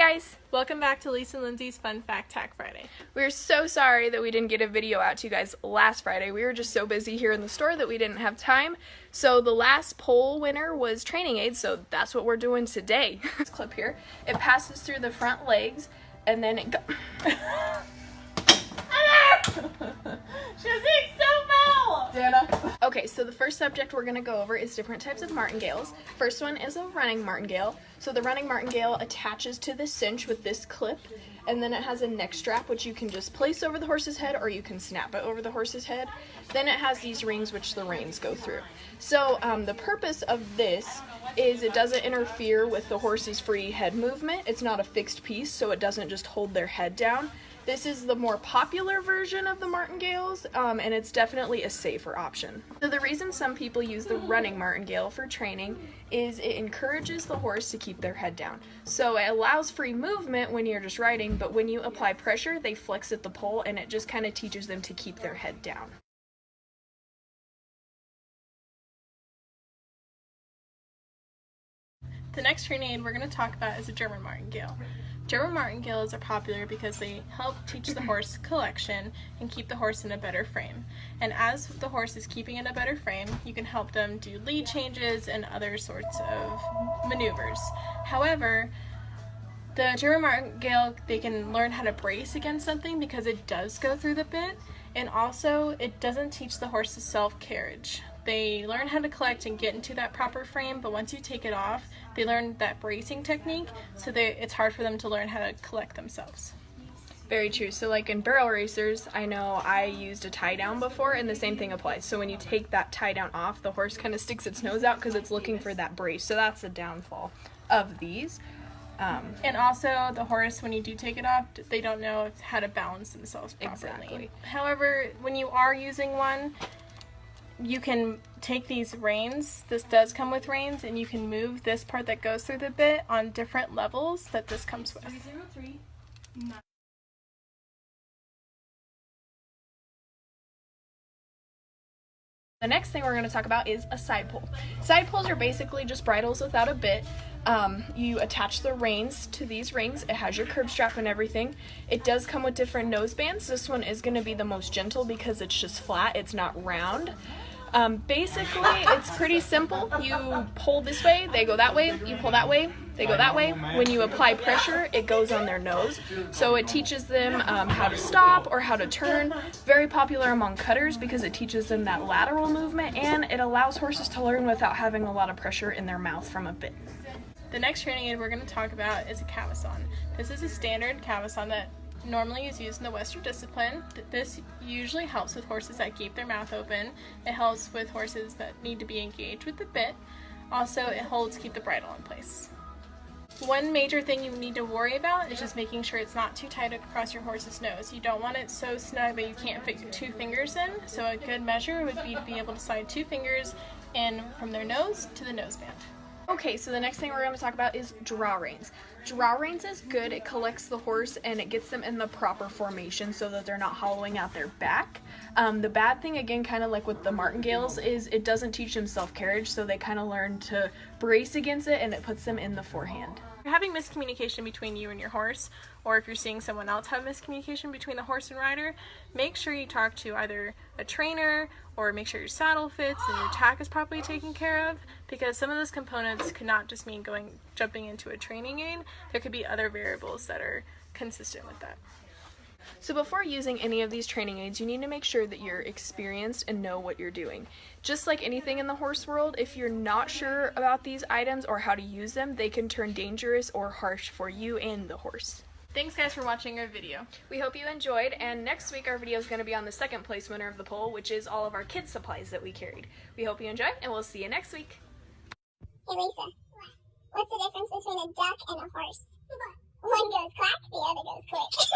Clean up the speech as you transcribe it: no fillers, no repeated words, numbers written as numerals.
guys! Welcome back to Lisa and Lindsay's Fun Fact Tack Friday. We're so sorry that we didn't get a video out to you guys last Friday. We were just so busy here in the store that we didn't have time. So the last poll winner was training aids, so that's what we're doing today. This clip here, it passes through the front legs and then it She was being so foul! Dana. Okay, so the first subject we're going to go over is different types of martingales. First one is a running martingale. So the running martingale attaches to the cinch with this clip, and then it has a neck strap which you can just place over the horse's head or you can snap it over the horse's head. Then it has these rings which the reins go through. So the purpose of this is it doesn't interfere with the horse's free head movement. It's not a fixed piece, so it doesn't just hold their head down. This is the more popular version of the martingales, and it's definitely a safer option. So the reason some people use the running martingale for training is it encourages the horse to keep their head down. So it allows free movement when you're just riding, but when you apply pressure, they flex at the pole, and it just kind of teaches them to keep their head down. The next training aid we're going to talk about is a German martingale. German martingales are popular because they help teach the horse collection and keep the horse in a better frame. And as the horse is keeping in a better frame, you can help them do lead changes and other sorts of maneuvers. However, the German martingale, they can learn how to brace against something because it does go through the bit, and also it doesn't teach the horse's self-carriage. They learn how to collect and get into that proper frame, but once you take it off, they learn that bracing technique, so it's hard for them to learn how to collect themselves. Very true. So like in barrel racers, I know I used a tie down before, and the same thing applies. So when you take that tie down off, the horse kind of sticks its nose out because it's looking for that brace. So that's the downfall of these. And also the horse, when you do take it off, they don't know how to balance themselves properly. Exactly. However, when you are using one, you can take these reins, this does come with reins, and you can move this part that goes through the bit on different levels that this comes with. 303. The next thing we're going to talk about is a side pull. Side pulls are basically just bridles without a bit. You attach the reins to these rings. It has your curb strap and everything. It does come with different nose bands. This one is going to be the most gentle because it's just flat, it's not round. Basically, it's pretty simple. You pull this way, they go that way. You pull that way, they go that way. When you apply pressure, it goes on their nose. So it teaches them how to stop or how to turn. Very popular among cutters because it teaches them that lateral movement, and it allows horses to learn without having a lot of pressure in their mouth from a bit. The next training aid we're going to talk about is a cavesson. This is a standard cavesson that normally is used in the Western discipline. This usually helps with horses that keep their mouth open. It helps with horses that need to be engaged with the bit. Also, it helps keep the bridle in place. One major thing you need to worry about is just making sure it's not too tight across your horse's nose. You don't want it so snug that you can't fit your 2 fingers in, so a good measure would be to be able to slide 2 fingers in from their nose to the noseband. Okay, so the next thing we're going to talk about is draw reins. Draw reins is good. It collects the horse and it gets them in the proper formation so that they're not hollowing out their back. The bad thing, again, kind of like with the martingales, is it doesn't teach them self-carriage, so they kind of learn to brace against it, and it puts them in the forehand. If you're having miscommunication between you and your horse, or if you're seeing someone else have miscommunication between the horse and rider, make sure you talk to either a trainer or make sure your saddle fits and your tack is properly taken care of, because some of those components could not just mean jumping into a training aid. There could be other variables that are consistent with that. So before using any of these training aids, you need to make sure that you're experienced and know what you're doing. Just like anything in the horse world, if you're not sure about these items or how to use them, they can turn dangerous or harsh for you and the horse. Thanks guys for watching our video. We hope you enjoyed, and next week our video is going to be on the second place winner of the poll, which is all of our kids' supplies that we carried. We hope you enjoy, and we'll see you next week. Hey Lisa, what's the difference between a duck and a horse? One goes quack, the other goes quick.